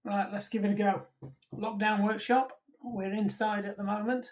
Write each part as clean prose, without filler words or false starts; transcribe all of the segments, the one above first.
Right, let's give it a go. Lockdown workshop. We're inside at the moment.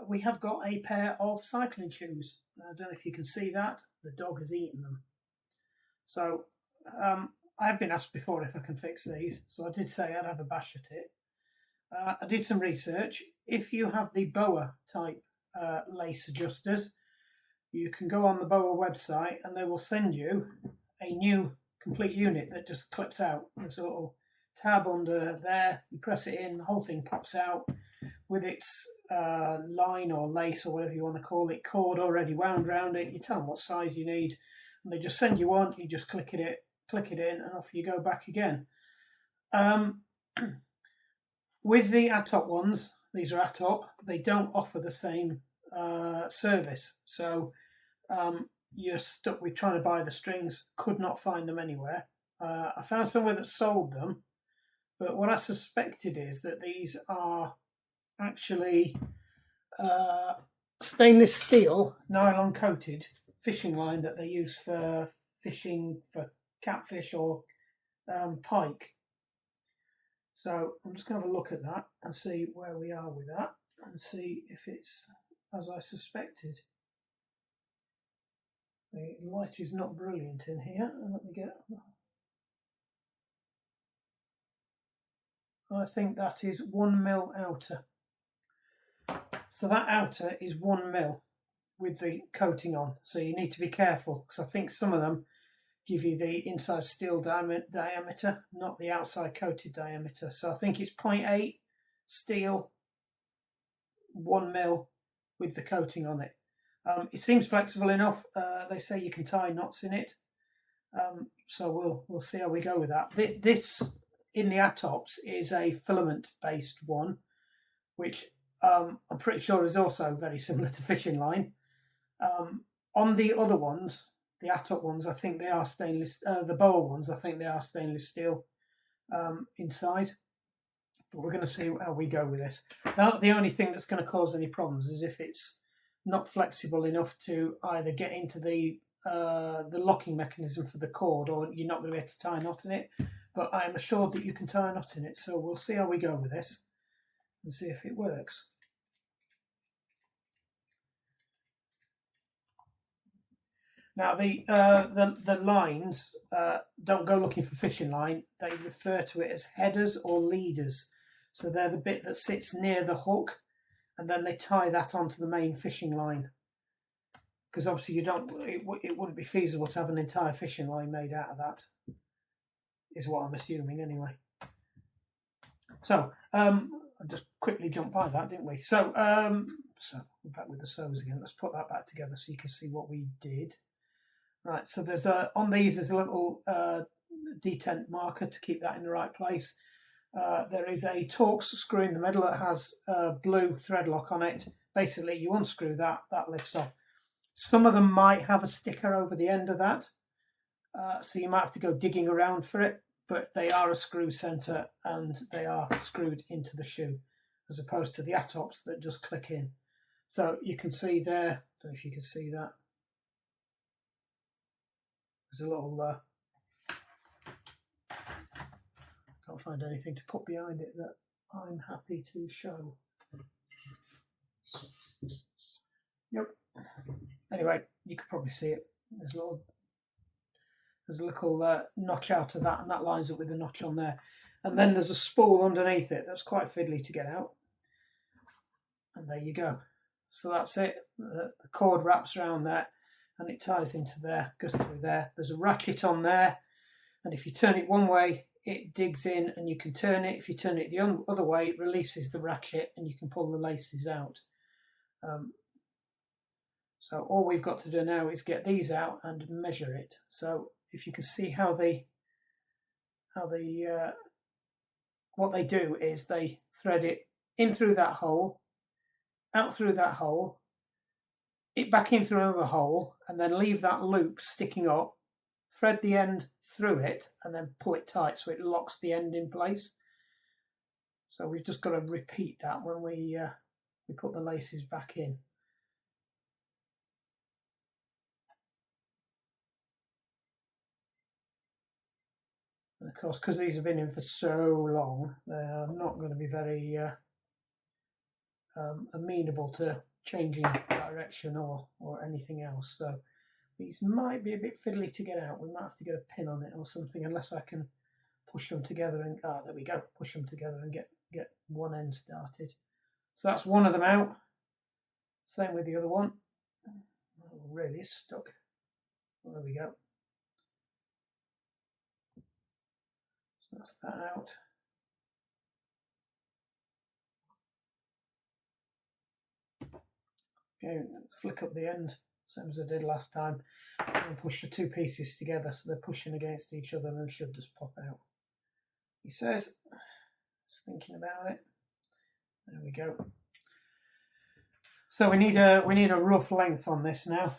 We have got a pair of cycling shoes. I don't know if you can see that. The dog has eaten them. So I've been asked before if I can fix these, so I did say I'd have a bash at it. I did some research. If you have the BOA type lace adjusters, you can go on the BOA website and they will send you a new complete unit that just clips out. There's a little tab under there, you press it in, the whole thing pops out with its line or lace or whatever you want to call it, cord already wound around it. You tell them what size you need, and they just send you one. You just click it in, and off you go back again. With the ATOP ones, these are ATOP, they don't offer the same service. So you're stuck with trying to buy the strings, could not find them anywhere. I found somewhere that sold them, but what I suspected is that these are actually stainless steel, nylon coated fishing line that they use for fishing for catfish or pike. So I'm just going to have a look at that and see where we are with that and see if it's as I suspected. The light is not brilliant in here. Let me get. I think that is 1mm outer. So that outer is 1mm with the coating on. So you need to be careful because I think some of them give you the inside steel diameter, not the outside coated diameter. So I think it's 0.8 steel, 1mm with the coating on it. It seems flexible enough. They say you can tie knots in it. So we'll see how we go with that. This in the ATOPs is a filament based one, which I'm pretty sure is also very similar to fishing line. On the other ones, the ATOP ones, I think they are stainless. The BOA ones, I think they are stainless steel inside. But we're going to see how we go with this. Now, the only thing that's going to cause any problems is if it's not flexible enough to either get into the locking mechanism for the cord, or you're not going to be able to tie a knot in it. But I am assured that you can tie a knot in it. So we'll see how we go with this and see if it works. Now the lines don't go looking for fishing line. They refer to it as headers or leaders. So they're the bit that sits near the hook, and then they tie that onto the main fishing line. Because obviously it wouldn't be feasible to have an entire fishing line made out of that, is what I'm assuming anyway. So I'll just quickly jump by that, didn't we? So we're back with the sews again. Let's put that back together so you can see what we did. Right, so there's on these there's a little detent marker to keep that in the right place. There is a Torx screw in the middle that has a blue thread lock on it. Basically, you unscrew that lifts off. Some of them might have a sticker over the end of that, so you might have to go digging around for it, but they are a screw center and they are screwed into the shoe, as opposed to the ATOPs that just click in. So you can see there, I don't know if you can see that, there's a little, can't find anything to put behind it that I'm happy to show. Yep. Anyway, you could probably see it. There's a little notch out of that, and that lines up with the notch on there. And then there's a spool underneath it that's quite fiddly to get out. And there you go. So that's it. The cord wraps around there, and it ties into there, goes through there. There's a ratchet on there, and if you turn it one way, it digs in, and you can turn it. If you turn it the other way, it releases the ratchet, and you can pull the laces out. So all we've got to do now is get these out and measure it. So if you can see how what they do is they thread it in through that hole, out through that hole, it back in through another hole, and then leave that loop sticking up, thread the end through it, and then pull it tight so it locks the end in place. So we've just got to repeat that when we put the laces back in. And of course, because these have been in for so long, they are not going to be very amenable to changing direction or anything else. So these might be a bit fiddly to get out. We might have to get a pin on it or something, unless I can push them together and there we go, push them together and get one end started. So that's one of them out. Same with the other one. Oh, really stuck. There we go. So that's that out. Okay, flick up the end, same as I did last time, and push the two pieces together so they're pushing against each other, and they should just pop out. He says, just thinking about it. There we go. So we need a rough length on this now.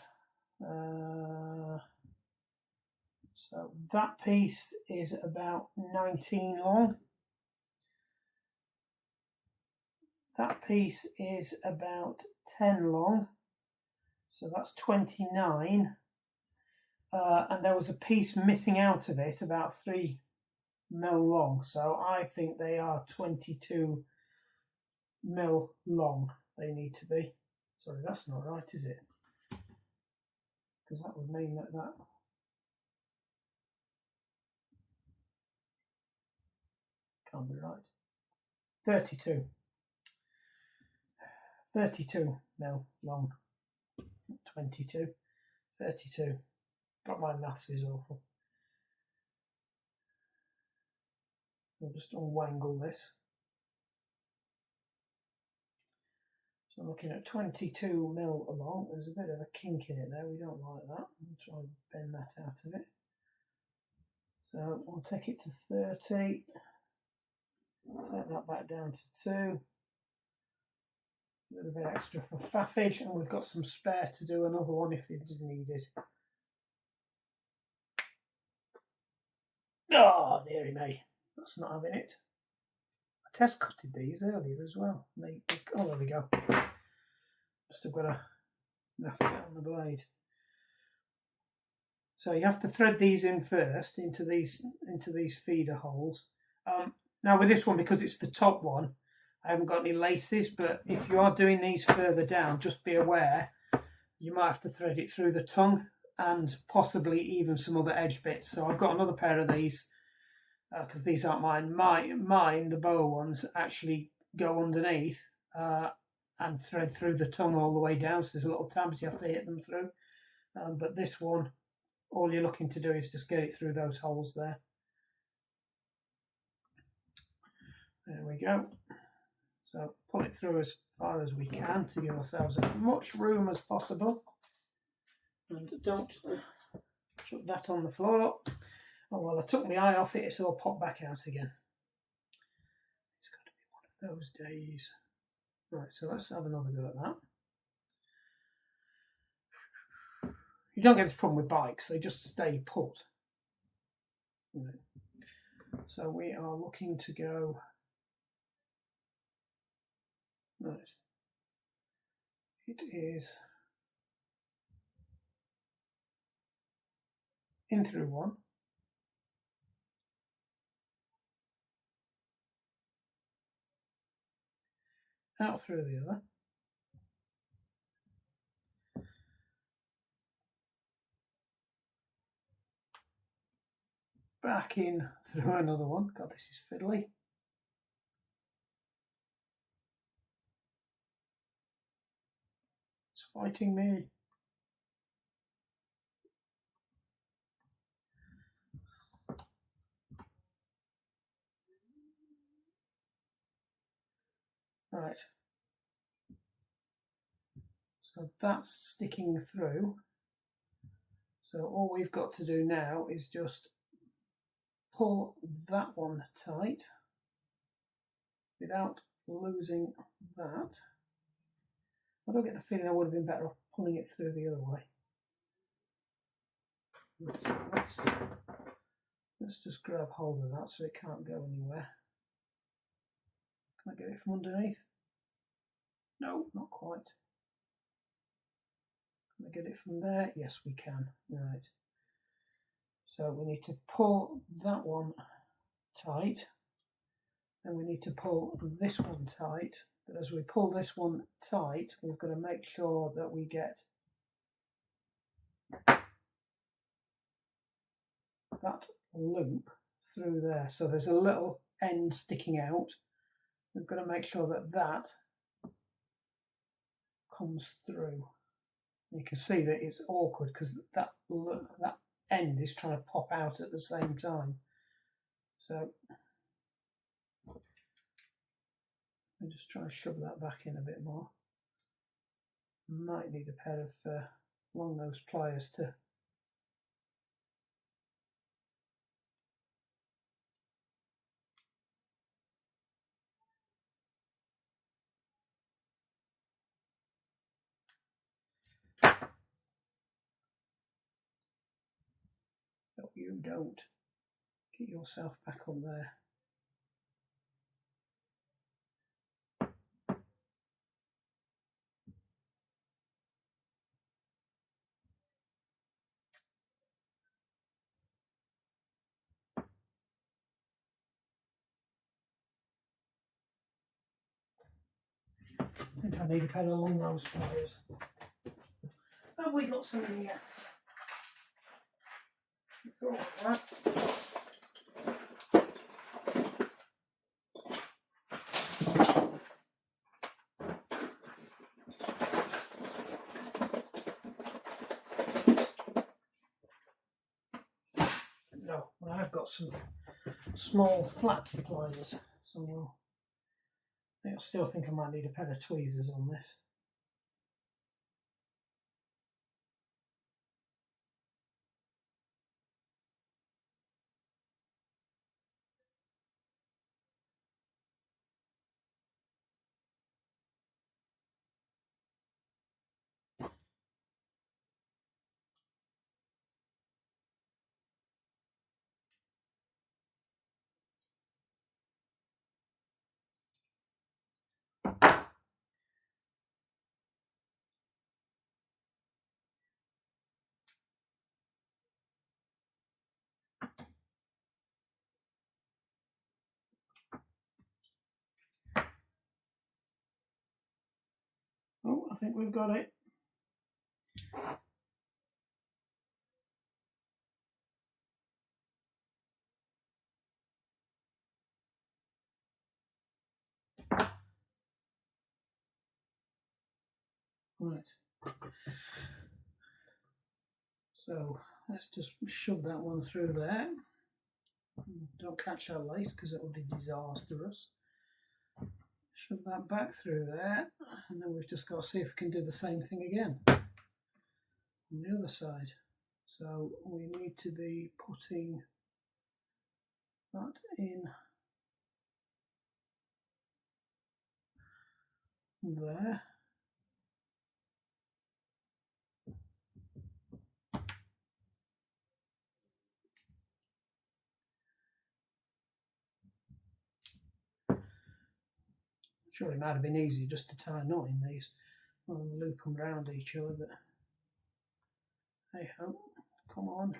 So that piece is about 19 long. That piece is about 10 long. So that's 29. And there was a piece missing out of it, about 3 mil long. So I think they are 22 mil long. They need to be. Sorry, that's not right, is it? Because that would mean that can't be right. 32 mil long. 22. 32. Got my maths is awful. I'll just unwangle this. So I'm looking at 22 mil along. There's a bit of a kink in it there. We don't like that. I'll try and bend that out of it. So we'll take it to 30. Take that back down to 2. A little bit extra for faffage, and we've got some spare to do another one if it is needed. Oh, dearie me. That's not having it. I test cutted these earlier as well. Oh, there we go. Must have got a naff on the blade. So you have to thread these in first into these feeder holes. Now with this one, because it's the top one, I haven't got any laces, but if you are doing these further down, just be aware you might have to thread it through the tongue and possibly even some other edge bits. So I've got another pair of these because these aren't mine. Mine, the bow ones, actually go underneath and thread through the tongue all the way down. So there's little tabs you have to hit them through. But this one, all you're looking to do is just get it through those holes there. There we go. So pull it through as far as we can to give ourselves as much room as possible. And don't chuck that on the floor. Oh well, I took my eye off it, it's all popped back out again. It's got to be one of those days. Right, so let's have another go at that. You don't get this problem with bikes, they just stay put. Right. So we are looking to go. Right. It is in through one. Out through the other. Back in through another one. God, this is fiddly. It's fighting me. Right. So that's sticking through. So all we've got to do now is just pull that one tight without losing that. I don't get the feeling I would have been better off pulling it through the other way. Let's just grab hold of that so it can't go anywhere. Can I get it from underneath? No, not quite. Can I get it from there? Yes, we can. Right. So we need to pull that one tight. Then we need to pull this one tight. But as we pull this one tight, we've got to make sure that we get that loop through there. So there's a little end sticking out. We've got to make sure that that comes through. You can see that it's awkward because that end is trying to pop out at the same time. So I'll just try and shove that back in a bit more. Might need a pair of long nose pliers to no, you don't. Get yourself back up there. I think I need a pair of long nose pliers. Have we got some in here? Right. No, I've got some small flat pliers, so I still think I might need a pair of tweezers on this. Oh, I think we've got it. Right. So let's just shove that one through there. Don't catch our lace because it will be disastrous. Shove that back through there, and then we've just got to see if we can do the same thing again on the other side. So we need to be putting that in there. Sure, it might have been easier just to tie a knot in these rather than loop them around each other, but hey ho, come on.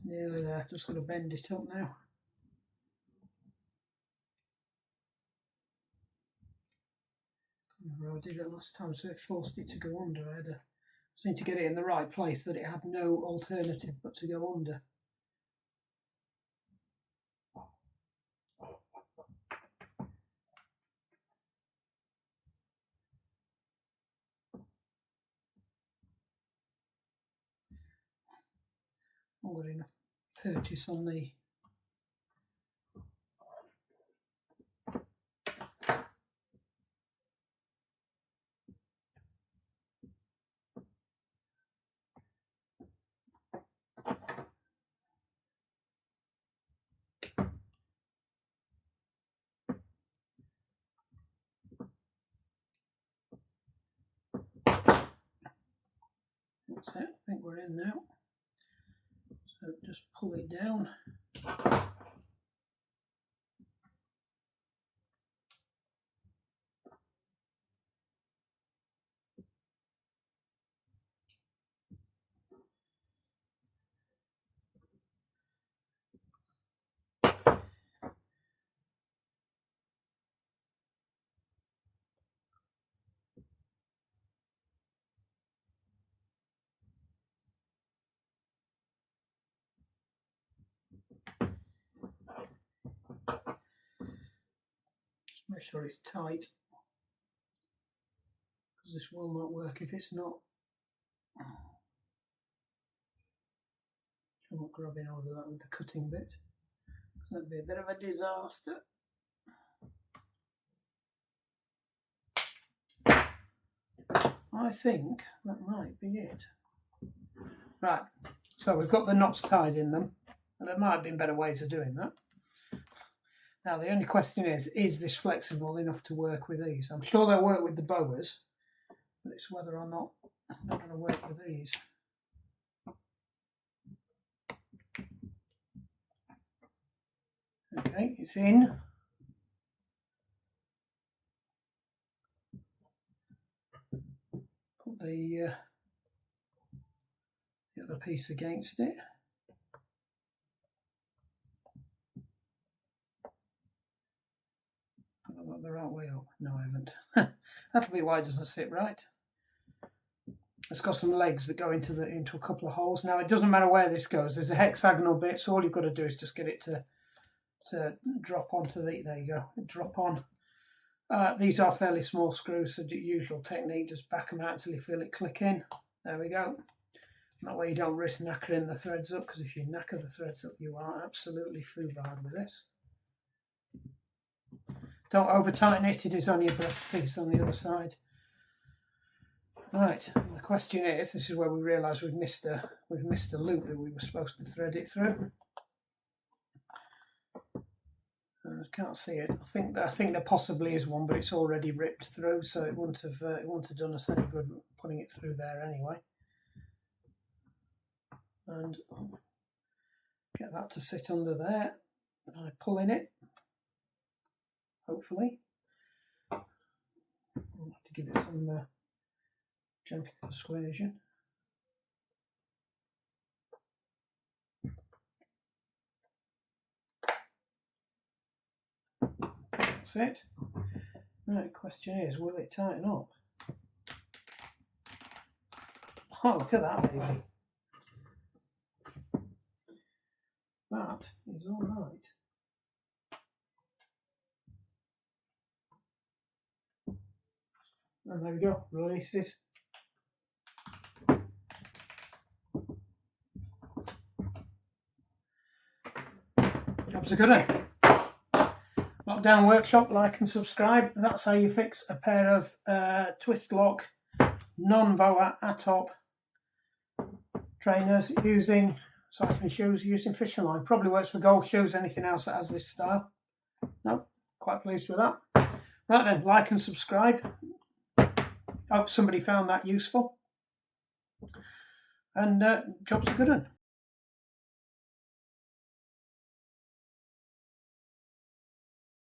Nearly there, just got to bend it up now. I did it last time, so it forced it to go under. I had to seem to get it in the right place that it had no alternative but to go under. I've got enough purchase on the that's it, I think we're in now. So just pull it down. Make sure it's tight, because this will not work if it's not. I'm not grabbing hold of that with the cutting bit. That'd be a bit of a disaster. I think that might be it. Right, so we've got the knots tied in them, and there might have been better ways of doing that. Now the only question is this flexible enough to work with these? I'm sure they'll work with the boas, but it's whether or not they're going to work with these. Okay, it's in. Put the other piece against it. I've got the right way up. No, I haven't. That'll be why it doesn't sit right. It's got some legs that go into a couple of holes. Now it doesn't matter where this goes. There's a hexagonal bit, so all you've got to do is just get it to drop onto the. There you go. Drop on. These are fairly small screws, so the usual technique, just back them out until you feel it click in. There we go. That way you don't risk knackering the threads up, because if you knacker the threads up, you are absolutely foobarred with this. Don't over tighten it, it is only a breast piece on the other side. Right, the question is, this is where we realise we've missed a loop that we were supposed to thread it through. I can't see it. I think there possibly is one, but it's already ripped through, so it wouldn't have done us any good putting it through there anyway. And get that to sit under there. I pull in it, hopefully. I'll have to give it some gentle persuasion. That's it. Right, question is, will it tighten up? Oh, look at that, baby. That is all right. And there we go, releases. Job's a good one. Lockdown Workshop, like and subscribe. That's how you fix a pair of twist lock non-boa ATOP trainers using cycling shoes, using fishing line. Probably works for golf shoes, anything else that has this style. No, quite pleased with that. Right then, like and subscribe. Hope somebody found that useful. And job's a good one.